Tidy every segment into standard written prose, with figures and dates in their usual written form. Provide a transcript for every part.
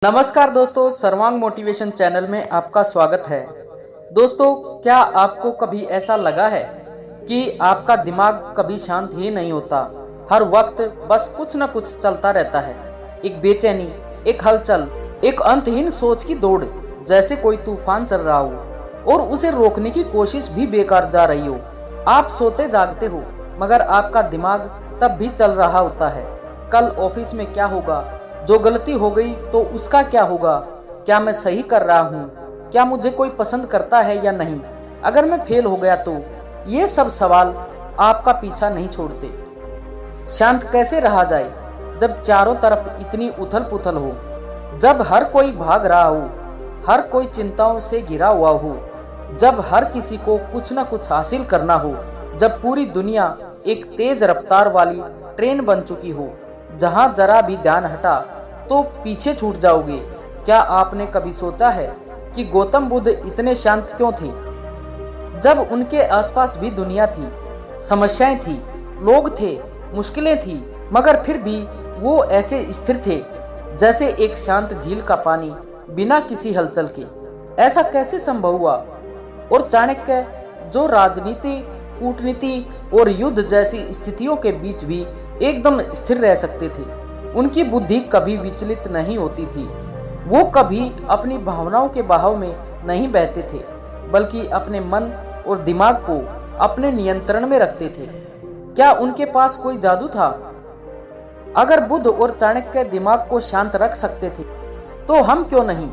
नमस्कार दोस्तों, सर्वांग मोटिवेशन चैनल में आपका स्वागत है। दोस्तों, क्या आपको कभी ऐसा लगा है कि आपका दिमाग कभी शांत ही नहीं होता? हर वक्त बस कुछ न कुछ चलता रहता है। एक बेचैनी, एक हलचल, एक अंतहीन सोच की दौड़, जैसे कोई तूफान चल रहा हो और उसे रोकने की कोशिश भी बेकार जा रही हो। आप सोते जागते हो, मगर आपका दिमाग तब भी चल रहा होता है। कल ऑफिस में क्या होगा? जो गलती हो गई तो उसका क्या होगा? क्या मैं सही कर रहा हूँ? क्या मुझे कोई पसंद करता है या नहीं? अगर मैं फेल हो गया तो? ये सब सवाल आपका पीछा नहीं छोड़ते। शांत कैसे रहा जाए जब चारों तरफ इतनी उथल पुथल हो, जब हर कोई भाग रहा हो, हर कोई चिंताओं से घिरा हुआ हो, जब हर किसी को कुछ न कुछ हासिल करना हो, जब पूरी दुनिया एक तेज रफ्तार वाली ट्रेन बन चुकी हो जहां जरा भी ध्यान हटा तो पीछे छूट जाओगे। क्या आपने कभी सोचा है कि गौतम बुद्ध इतने शांत क्यों थे जब उनके आसपास भी दुनिया थी, समस्याएं थी, लोग थे, मुश्किलें थी, मगर फिर भी वो ऐसे स्थिर थे जैसे एक शांत झील का पानी बिना किसी हलचल के। ऐसा कैसे संभव हुआ? और चाणक्य, जो राजनीति, कूटनीति और युद्ध जैसी स्थितियों के बीच भी एकदम स्थिर रह सकते थे, उनकी बुद्धि कभी विचलित नहीं होती थी। वो कभी अपनी भावनाओं के बहाव में नहीं बहते थे, बल्कि अपने मन और दिमाग को अपने नियंत्रण में रखते थे। क्या उनके पास कोई जादू था? अगर बुद्ध और चाणक्य दिमाग को शांत रख सकते थे तो हम क्यों नहीं?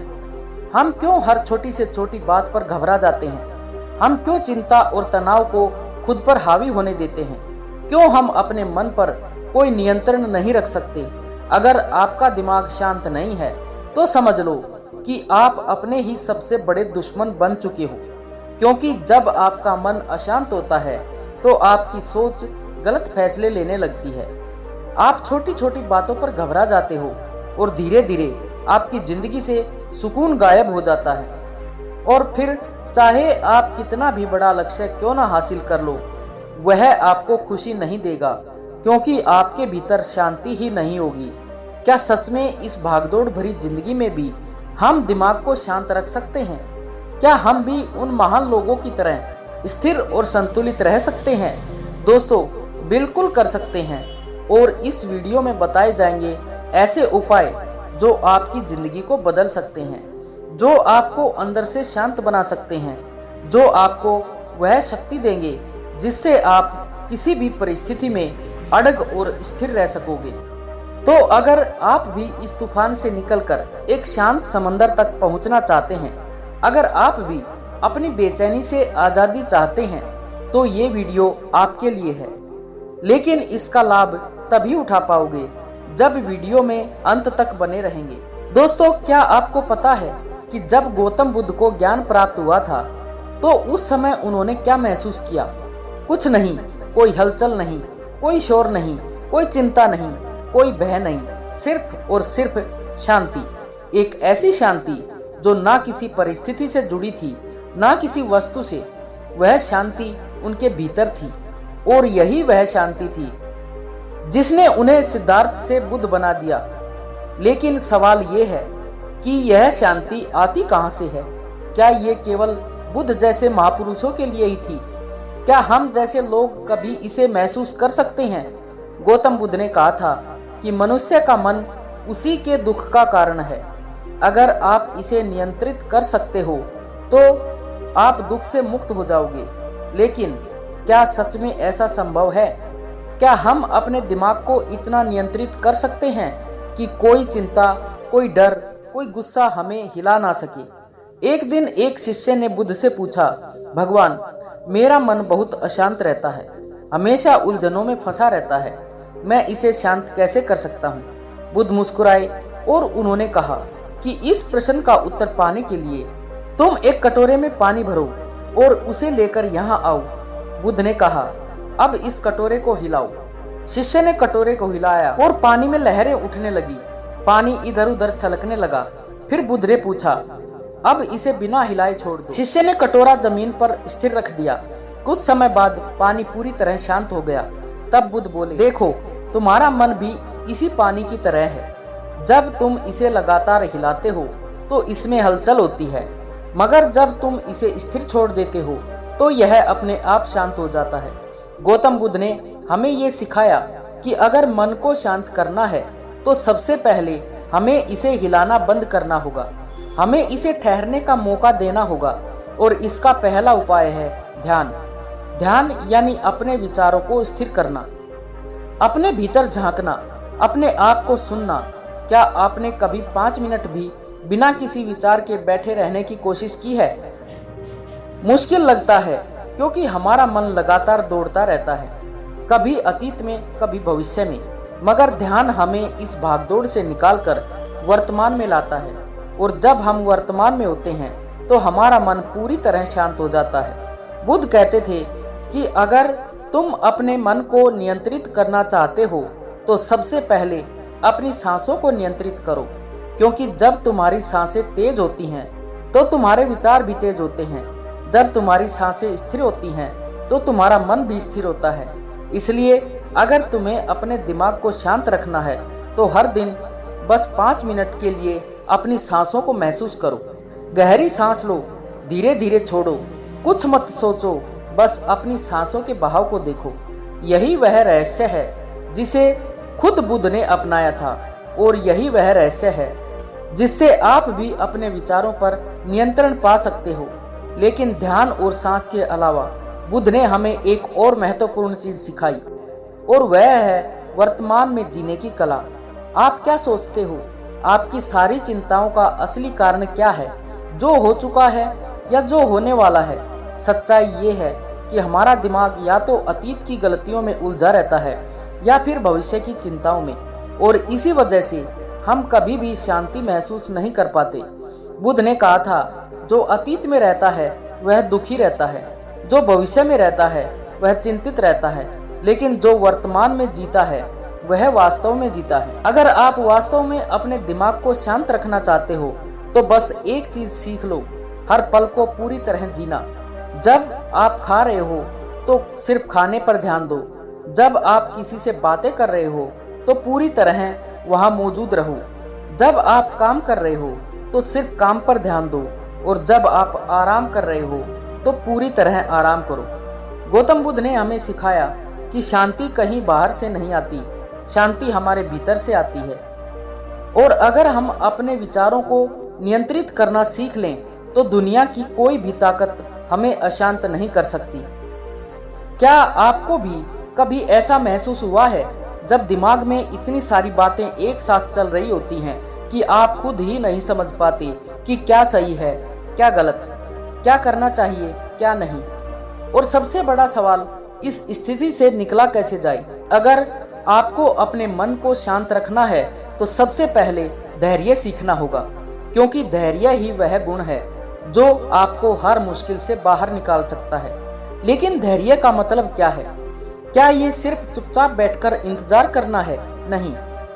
हम क्यों हर छोटी से छोटी बात पर घबरा जाते हैं? हम क्यों चिंता और तनाव को खुद पर हावी होने देते हैं? क्यों हम अपने मन पर कोई नियंत्रण नहीं रख सकते? अगर आपका दिमाग शांत नहीं है तो समझ लो कि आप अपने ही सबसे बड़े दुश्मन बन चुके हो, क्योंकि जब आपका मन अशांत होता है तो आपकी सोच गलत फैसले लेने लगती है। आप छोटी छोटी बातों पर घबरा जाते हो और धीरे धीरे आपकी जिंदगी से सुकून गायब हो जाता है। और फिर चाहे आप कितना भी बड़ा लक्ष्य क्यों ना हासिल कर लो, वह आपको खुशी नहीं देगा, क्योंकि आपके भीतर शांति ही नहीं होगी। क्या सच में इस भागदौड़ भरी जिंदगी में भी हम दिमाग को शांत रख सकते हैं? क्या हम भी उन महान लोगों की तरह स्थिर और संतुलित रह सकते हैं? दोस्तों, बिल्कुल कर सकते हैं। और इस वीडियो में बताए जाएंगे ऐसे उपाय जो आपकी जिंदगी को बदल सकते हैं, जो आपको अंदर से शांत बना सकते हैं, जो आपको वह शक्ति देंगे जिससे आप किसी भी परिस्थिति में अड़ग और स्थिर रह सकोगे। तो अगर आप भी इस तूफान से निकलकर एक शांत समंदर तक पहुंचना चाहते हैं, अगर आप भी अपनी बेचैनी से आजादी चाहते हैं, तो ये वीडियो आपके लिए है। लेकिन इसका लाभ तभी उठा पाओगे जब वीडियो में अंत तक बने रहेंगे। दोस्तों, क्या आपको पता है कि जब गौतम बुद्ध को ज्ञान प्राप्त हुआ था तो उस समय उन्होंने क्या महसूस किया? कुछ नहीं, कोई हलचल नहीं, कोई शोर नहीं, कोई चिंता नहीं, कोई भय नहीं, सिर्फ और सिर्फ शांति। एक ऐसी शांति जो ना किसी परिस्थिति से जुड़ी थी, ना किसी वस्तु से। वह शांति उनके भीतर थी, और यही वह शांति थी जिसने उन्हें सिद्धार्थ से बुद्ध बना दिया। लेकिन सवाल ये है कि यह शांति आती कहां से है? क्या ये केवल बुद्ध जैसे महापुरुषों के लिए ही थी? क्या हम जैसे लोग कभी इसे महसूस कर सकते हैं? गौतम बुद्ध ने कहा था कि मनुष्य का मन उसी के दुख का कारण है। अगर आप इसे नियंत्रित कर सकते हो तो आप दुख से मुक्त हो जाओगे। लेकिन क्या सच में ऐसा संभव है? क्या हम अपने दिमाग को इतना नियंत्रित कर सकते हैं कि कोई चिंता, कोई डर, कोई गुस्सा हमें हिला ना सके? एक दिन एक शिष्य ने बुद्ध से पूछा, भगवान, मेरा मन बहुत अशांत रहता है, हमेशा उलझनों में फंसा रहता है, मैं इसे शांत कैसे कर सकता हूँ? बुद्ध मुस्कुराए और उन्होंने कहा कि इस प्रश्न का उत्तर पाने के लिए तुम एक कटोरे में पानी भरो और उसे लेकर यहाँ आओ। बुद्ध ने कहा, अब इस कटोरे को हिलाओ। शिष्य ने कटोरे को हिलाया और पानी में लहरें उठने लगी, पानी इधर उधर छलकने लगा। फिर बुद्ध ने पूछा, अब इसे बिना हिलाए छोड़ दो। शिष्य ने कटोरा जमीन पर स्थिर रख दिया। कुछ समय बाद पानी पूरी तरह शांत हो गया। तब बुद्ध बोले, देखो, तुम्हारा मन भी इसी पानी की तरह है। जब तुम इसे लगातार हिलाते हो तो इसमें हलचल होती है, मगर जब तुम इसे स्थिर छोड़ देते हो तो यह अपने आप शांत हो जाता है। गौतम बुद्ध ने हमें ये सिखाया कि अगर मन को शांत करना है तो सबसे पहले हमें इसे हिलाना बंद करना होगा, हमें इसे ठहरने का मौका देना होगा। और इसका पहला उपाय है ध्यान। ध्यान यानी अपने विचारों को स्थिर करना, अपने भीतर झांकना, अपने आप को सुनना। क्या आपने कभी 5 मिनट भी बिना किसी विचार के बैठे रहने की कोशिश की है? मुश्किल लगता है क्योंकि हमारा मन लगातार दौड़ता रहता है, कभी अतीत में कभी भविष्य में। मगर ध्यान हमें इस भागदौड़ से निकालकर वर्तमान में लाता है, और जब हम वर्तमान में होते हैं तो हमारा मन पूरी तरह शांत हो जाता है। बुद्ध कहते थे कि अगर तुम अपने मन को नियंत्रित करना चाहते हो तो सबसे पहले अपनी सांसों को नियंत्रित करो, क्योंकि जब तुम्हारी सांसें तेज होती हैं तो तुम्हारे विचार भी तेज होते हैं। जब तुम्हारी सांसें स्थिर होती हैं तो तुम्हारा मन भी स्थिर होता है। इसलिए अगर तुम्हें अपने दिमाग को शांत रखना है तो हर दिन बस 5 मिनट के लिए अपनी सांसों को महसूस करो। गहरी सांस लो, धीरे धीरे छोड़ो, कुछ मत सोचो, बस अपनी सांसों के बहाव को देखो। यही वह रहस्य है जिसे खुद बुद्ध ने अपनाया था, और यही वह रहस्य है जिससे आप भी अपने विचारों पर नियंत्रण पा सकते हो। लेकिन ध्यान और सांस के अलावा बुद्ध ने हमें एक और महत्वपूर्ण चीज सिखाई, और वह है वर्तमान में जीने की कला। आप क्या सोचते हो? आपकी सारी चिंताओं का असली कारण क्या है? जो हो चुका है या जो होने वाला है? सच्चाई ये है कि हमारा दिमाग या तो अतीत की गलतियों में उलझा रहता है या फिर भविष्य की चिंताओं में, और इसी वजह से हम कभी भी शांति महसूस नहीं कर पाते। बुद्ध ने कहा था, जो अतीत में रहता है वह दुखी रहता है, जो भविष्य में रहता है वह चिंतित रहता है, लेकिन जो वर्तमान में जीता है वह वास्तव में जीता है। अगर आप वास्तव में अपने दिमाग को शांत रखना चाहते हो तो बस एक चीज सीख लो, हर पल को पूरी तरह जीना। जब आप खा रहे हो तो सिर्फ खाने पर ध्यान दो, जब आप किसी से बातें कर रहे हो तो पूरी तरह वहां मौजूद रहो, जब आप काम कर रहे हो तो सिर्फ काम पर ध्यान दो, और जब आप आराम कर रहे हो तो पूरी तरह आराम करो। गौतम बुद्ध ने हमें सिखाया कि शांति कहीं बाहर से नहीं आती, शांति हमारे भीतर से आती है। और अगर हम अपने विचारों को नियंत्रित करना सीख लें तो दुनिया की कोई भी ताकत हमें अशांत नहीं कर सकती। क्या आपको भी कभी ऐसा महसूस हुआ है जब दिमाग में इतनी सारी बातें एक साथ चल रही होती हैं कि आप खुद ही नहीं समझ पाते कि क्या सही है, क्या गलत, क्या करना चाहिए, क्या नहीं? और सबसे बड़ा सवाल, इस स्थिति से निकला कैसे जाए? अगर आपको अपने मन को शांत रखना है तो सबसे पहले धैर्य सीखना होगा, क्योंकि धैर्य ही वह गुण है जो आपको हर मुश्किल से बाहर निकाल सकता है। लेकिन धैर्य का मतलब क्या है? क्या ये सिर्फ चुपचाप बैठकर इंतजार करना है? नहीं,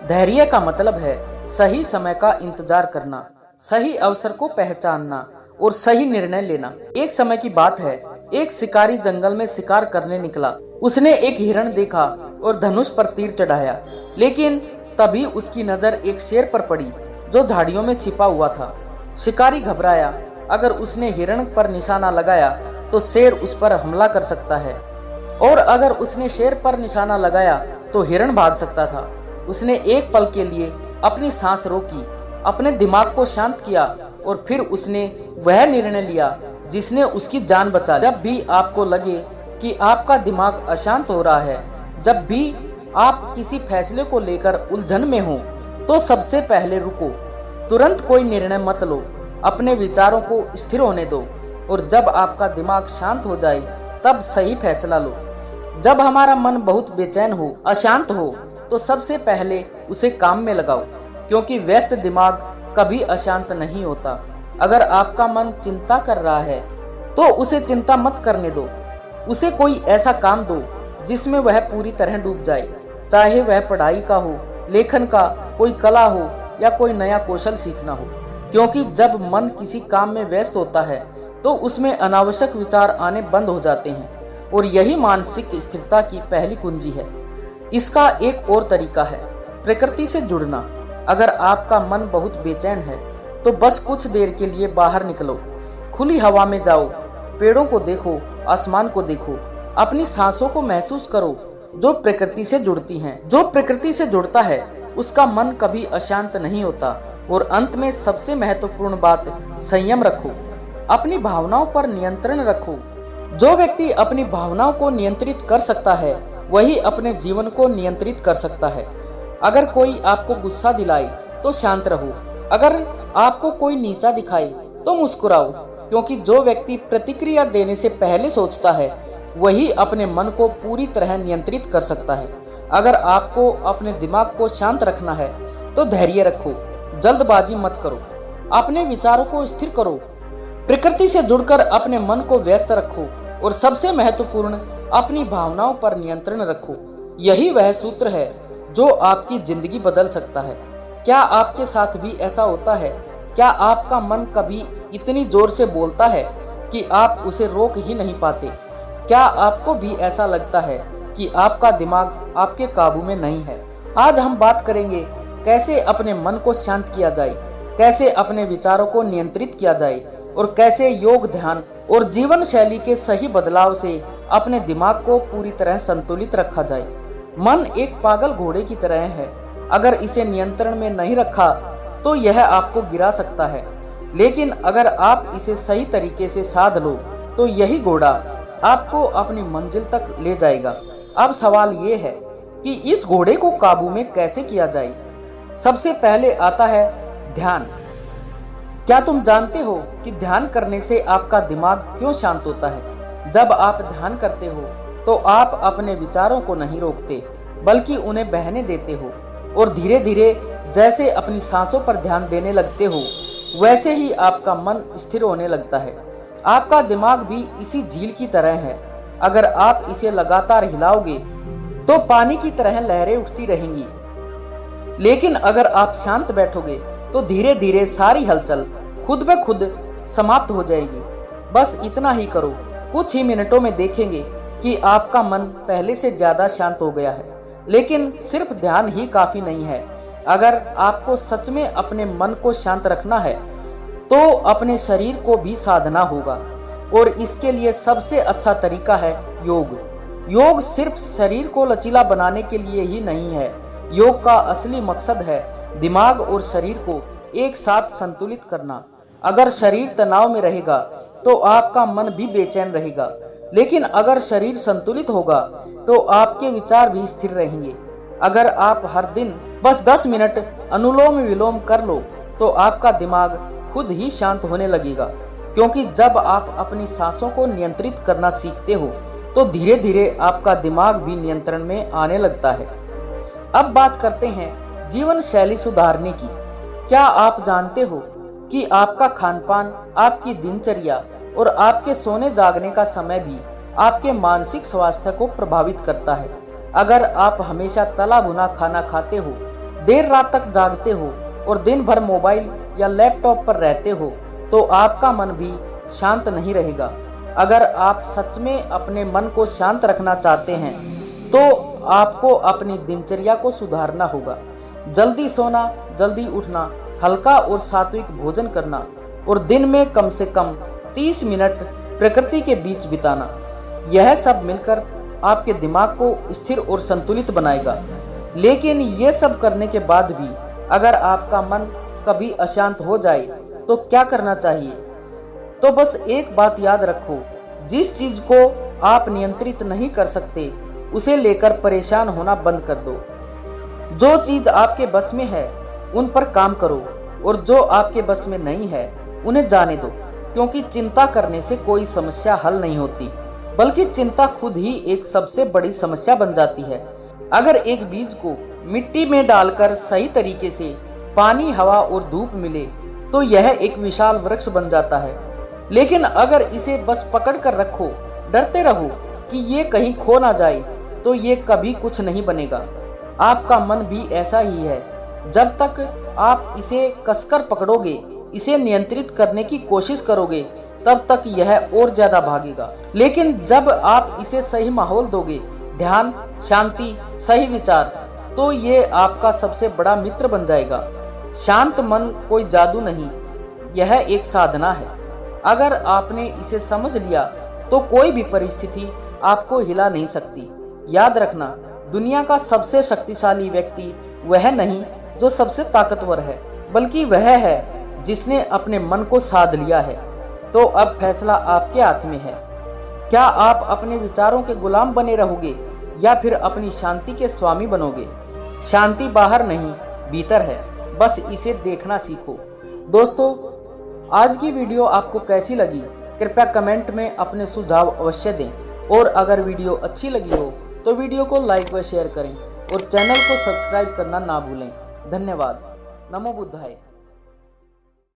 धैर्य का मतलब है सही समय का इंतजार करना, सही अवसर को पहचानना और सही निर्णय लेना। एक समय की बात है, एक शिकारी जंगल में शिकार करने निकला। उसने एक हिरण देखा और धनुष पर तीर चढ़ाया, लेकिन तभी उसकी नजर एक शेर पर पड़ी जो झाड़ियों में छिपा हुआ था। शिकारी घबराया, अगर उसने हिरण पर निशाना लगाया तो शेर उस पर हमला कर सकता है, और अगर उसने शेर पर निशाना लगाया तो हिरण भाग सकता था। उसने एक पल के लिए अपनी सांस रोकी, अपने दिमाग को शांत किया, और फिर उसने वह निर्णय लिया जिसने उसकी जान बचा ली। जब भी आपको लगे कि आपका दिमाग अशांत हो रहा है, जब भी आप किसी फैसले को लेकर उलझन में हो, तो सबसे पहले रुको, तुरंत कोई निर्णय मत लो, अपने विचारों को स्थिर होने दो, और जब आपका दिमाग शांत हो जाए तब सही फैसला लो। जब हमारा मन बहुत बेचैन हो, अशांत हो, तो सबसे पहले उसे काम में लगाओ, क्योंकि व्यस्त दिमाग कभी अशांत नहीं होता। अगर आपका मन चिंता कर रहा है तो उसे चिंता मत करने दो, उसे कोई ऐसा काम दो जिसमें वह पूरी तरह डूब जाए, चाहे वह पढ़ाई का हो, लेखन का, कोई कला हो या कोई नया कौशल सीखना हो। क्योंकि जब मन किसी काम में व्यस्त होता है तो उसमें अनावश्यक विचार आने बंद हो जाते हैं, और यही मानसिक स्थिरता की पहली कुंजी है। इसका एक और तरीका है प्रकृति से जुड़ना। अगर आपका मन बहुत बेचैन है तो बस कुछ देर के लिए बाहर निकलो, खुली हवा में जाओ, पेड़ों को देखो, आसमान को देखो, अपनी सांसों को महसूस करो जो प्रकृति से जुड़ती हैं। जो प्रकृति से जुड़ता है उसका मन कभी अशांत नहीं होता। और अंत में सबसे महत्वपूर्ण बात, संयम रखो, अपनी भावनाओं पर नियंत्रण रखो। जो व्यक्ति अपनी भावनाओं को नियंत्रित कर सकता है वही अपने जीवन को नियंत्रित कर सकता है। अगर कोई आपको गुस्सा दिलाए तो शांत रहो, अगर आपको कोई नीचा दिखाए तो मुस्कुराओ, क्योंकि जो व्यक्ति प्रतिक्रिया देने से पहले सोचता है वही अपने मन को पूरी तरह नियंत्रित कर सकता है। अगर आपको अपने दिमाग को शांत रखना है तो धैर्य रखो, जल्दबाजी मत करो, अपने विचारों को स्थिर करो, प्रकृति से जुड़कर अपने मन को व्यस्त रखो और सबसे महत्वपूर्ण, अपनी भावनाओं पर नियंत्रण रखो। यही वह सूत्र है जो आपकी जिंदगी बदल सकता है। क्या आपके साथ भी ऐसा होता है? क्या आपका मन कभी इतनी जोर से बोलता है कि आप उसे रोक ही नहीं पाते? क्या आपको भी ऐसा लगता है कि आपका दिमाग आपके काबू में नहीं है? आज हम बात करेंगे कैसे अपने मन को शांत किया जाए, कैसे अपने विचारों को नियंत्रित किया जाए और कैसे योग, ध्यान और जीवन शैली के सही बदलाव से अपने दिमाग को पूरी तरह संतुलित रखा जाए। मन एक पागल घोड़े की तरह है, अगर इसे नियंत्रण में नहीं रखा तो यह आपको गिरा सकता है, लेकिन अगर आप इसे सही तरीके से साध लो तो यही घोड़ा आपको अपनी मंजिल तक ले जाएगा। अब सवाल ये है कि इस घोड़े को काबू में कैसे किया जाए। सबसे पहले आता है ध्यान। क्या तुम जानते हो कि ध्यान करने से आपका दिमाग क्यों शांत होता है? जब आप ध्यान करते हो तो आप अपने विचारों को नहीं रोकते बल्कि उन्हें बहने देते हो, और धीरे धीरे जैसे अपनी सांसों पर ध्यान देने लगते हो वैसे ही आपका मन स्थिर होने लगता है। आपका दिमाग भी इसी झील की तरह है, अगर आप इसे लगातार हिलाओगे तो पानी की तरह लहरें उठती रहेंगी, लेकिन अगर आप शांत बैठोगे तो धीरे धीरे सारी हलचल खुद ब खुद समाप्त हो जाएगी। बस इतना ही करो, कुछ ही मिनटों में देखेंगे कि आपका मन पहले से ज्यादा शांत हो गया है। लेकिन सिर्फ ध्यान ही काफी नहीं है। अगर आपको सच में अपने मन को शांत रखना है तो अपने शरीर को भी साधना होगा, और इसके लिए सबसे अच्छा तरीका है योग। योग सिर्फ शरीर को लचीला बनाने के लिए ही नहीं है। योग का असली मकसद है दिमाग और शरीर को एक साथ संतुलित करना। अगर शरीर तनाव में रहेगा तो आपका मन भी बेचैन रहेगा, लेकिन अगर शरीर संतुलित होगा तो आपके विचार भी स्थिर रहेंगे। अगर आप हर दिन बस 10 मिनट अनुलोम विलोम कर लो तो आपका दिमाग खुद ही शांत होने लगेगा, क्योंकि जब आप अपनी सांसों को नियंत्रित करना सीखते हो तो धीरे धीरे आपका दिमाग भी नियंत्रण में आने लगता है। अब बात करते हैं जीवन शैली सुधारने की। क्या आप जानते हो कि आपका खानपान, आपकी दिनचर्या और आपके सोने जागने का समय भी आपके मानसिक स्वास्थ्य को प्रभावित करता है? अगर आप हमेशा तला भुना खाना खाते हो, देर रात तक जागते हो और दिन भर मोबाइल या लैपटॉप पर रहते हो तो आपका मन भी शांत नहीं रहेगा। अगर आप सच में अपने मन को शांत रखना चाहते हैं तो आपको अपनी दिनचर्या को सुधारना होगा। जल्दी सोना, जल्दी उठना, हल्का और सात्विक भोजन करना और दिन में कम से कम 30 मिनट प्रकृति के बीच बिताना, यह सब मिलकर आपके दिमाग को स्थिर और संतुलित बनाएगा। लेकिन ये सब करने के बाद भी अगर आपका मन कभी अशांत हो जाए तो क्या करना चाहिए? तो बस एक बात याद रखो, जिस चीज को आप नियंत्रित नहीं कर सकते उसे लेकर परेशान होना बंद कर दो। जो चीज आपके बस में है उन पर काम करो, और जो आपके बस में नहीं है उन्हें जाने दो, क्योंकि चिंता करने से कोई समस्या हल नहीं होती, बल्कि चिंता खुद ही एक सबसे बड़ी समस्या बन जाती है। अगर एक बीज को मिट्टी में डालकर सही तरीके से पानी, हवा और धूप मिले तो यह एक विशाल वृक्ष बन जाता है। लेकिन अगर इसे बस पकड़ कर रखो, डरते रहो कि ये कहीं खो ना जाए, तो ये कभी कुछ नहीं बनेगा। आपका मन भी ऐसा ही है, जब तक आप इसे कसकर पकड़ोगे, इसे नियंत्रित करने की कोशिश करोगे, तब तक यह और ज्यादा भागेगा। लेकिन जब आप इसे सही माहौल दोगे, ध्यान, शांति, सही विचार, तो ये आपका सबसे बड़ा मित्र बन जाएगा। शांत मन कोई जादू नहीं, यह एक साधना है। अगर आपने इसे समझ लिया तो कोई भी परिस्थिति आपको हिला नहीं सकती। याद रखना, दुनिया का सबसे शक्तिशाली व्यक्ति वह नहीं जो सबसे ताकतवर है, बल्कि वह है जिसने अपने मन को साध लिया है। तो अब फैसला आपके हाथ में है। क्या आप अपने विचारों के गुलाम बने रहोगे या फिर अपनी शांति के स्वामी बनोगे? शांति बाहर नहीं, भीतर है, बस इसे देखना सीखो। दोस्तों, आज की वीडियो आपको कैसी लगी? कृपया कमेंट में अपने सुझाव अवश्य दें, और अगर वीडियो अच्छी लगी हो तो वीडियो को लाइक व शेयर करें और चैनल को सब्सक्राइब करना ना भूलें। धन्यवाद। नमो बुद्धाय।